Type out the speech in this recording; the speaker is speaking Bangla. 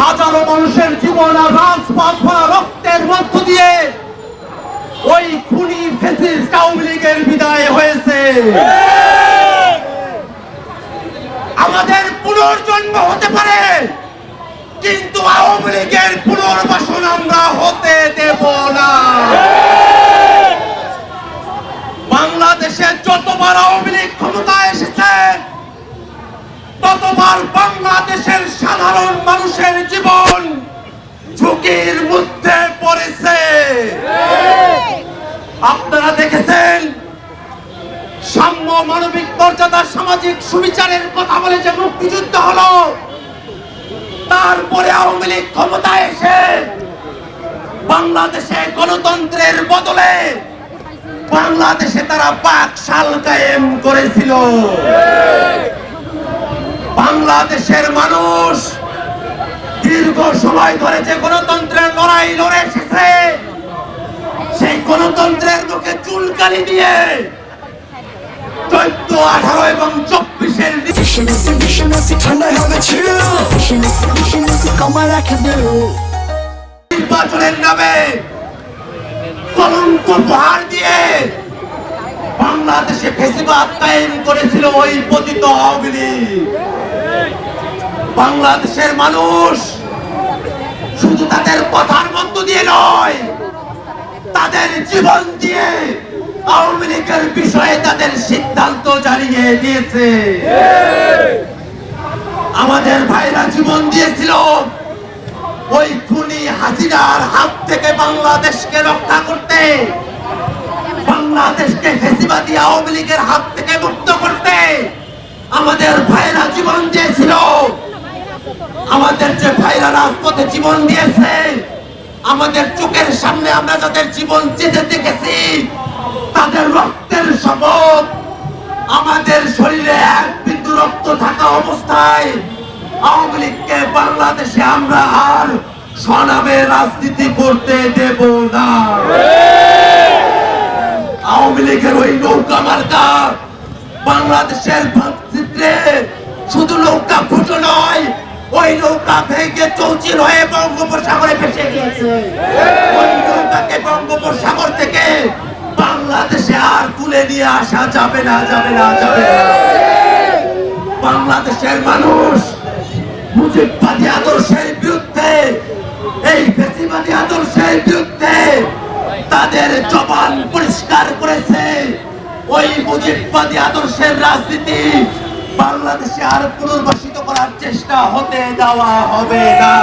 হাজারো মানুষের জীবন আর রাজপথ ভরা রক্তের মধ্য দিয়ে ওই খুনি ফ্যাসিস্ট আওয়ামী লীগের বিদায় হয়েছে। আমাদের পুনর্জন্ম হতে পারে, কিন্তু আওয়ামী লীগের পুনর্বাসন আমরা হতে দেব না। বাংলাদেশে যতবার আওয়ামী লীগ ক্ষমতায় এসেছে, ততবার বাংলাদেশের সাধারণ মানুষের জীবন ঝুঁকির মধ্যে পড়েছে। আপনারা দেখেছেন, সাম্য, মানবিক মর্যাদা, সামাজিক সুবিচারের কথা বলে যে মুক্তিযুদ্ধ হলো, তারপরে আওয়ামী লীগ ক্ষমতায় এসে বাংলাদেশে গণতন্ত্রের বদলে বাংলাদেশে তারা বাকশাল কায়েম করেছিল। বাংলাদেশের মানুষ দীর্ঘ সময় ধরে যে গণতন্ত্রের লড়াই লড়ে এসেছে, সেই গণতন্ত্রের মুখে চুলকানি দিয়ে 14, 18 এবং 24-এর নির্বাচনের নামে কলঙ্ক উপহার দিয়ে বাংলাদেশে ফ্যাসিবাদ কায়েম করেছিল ওই পতিত আওয়ামী লীগ। বাংলাদেশের মানুষ শুধু তাদের কথার মধ্য দিয়ে নয়, তাদের জীবন দিয়ে আওয়ামী লীগের বিষয়ে তাদের সিদ্ধান্ত জানিয়ে দিয়েছে। আমাদের ভাইরা জীবন দিয়েছিল ওই খুনি হাসিনার হাত থেকে বাংলাদেশকে রক্ষা করতে, বাংলাদেশকে ফ্যাসিবাদী আওয়ামী লীগের হাত থেকে মুক্ত করতে। আমাদের ভাইরা জীবন দিয়েছিল। আমাদের যে ভাইরা রাজপথে জীবন দিয়েছে, আমাদের চোখের সামনে আমরা যাদের জীবন যেতে দেখেছি, তাদের রক্তের শপথ, আমাদের শরীরে এক বিন্দু রক্ত থাকা অবস্থায় আওয়ামী লীগকে বাংলাদেশে আমরা আর স্বনামে রাজনীতি করতে দেব না। আওয়ামী লীগের ওই নৌকা মার্কা বাংলাদেশের মানচিত্রে শুধু নৌকা ফুটো নয়, ওই নৌকা ভেঙে চৌচির হয়ে বঙ্গোপসাগরে ভেসে গিয়েছে। ওই নৌকাকে বঙ্গোপসাগর থেকে বাংলাদেশে আর তুলে নিয়ে আসা যাবে না, যাবে না, যাবে না। বাংলাদেশের মানুষ মুজিববাদী আদর্শের বিরুদ্ধে, এই ফ্যাসিবাদী আদর্শের বিরুদ্ধে তাদের জবান পরিষ্কার করেছে। ওই মুজিববাদী আদর্শের রাজনীতি বাংলাদেশে আর পুনর্বাসিত করার চেষ্টা হতে দেওয়া হবে না।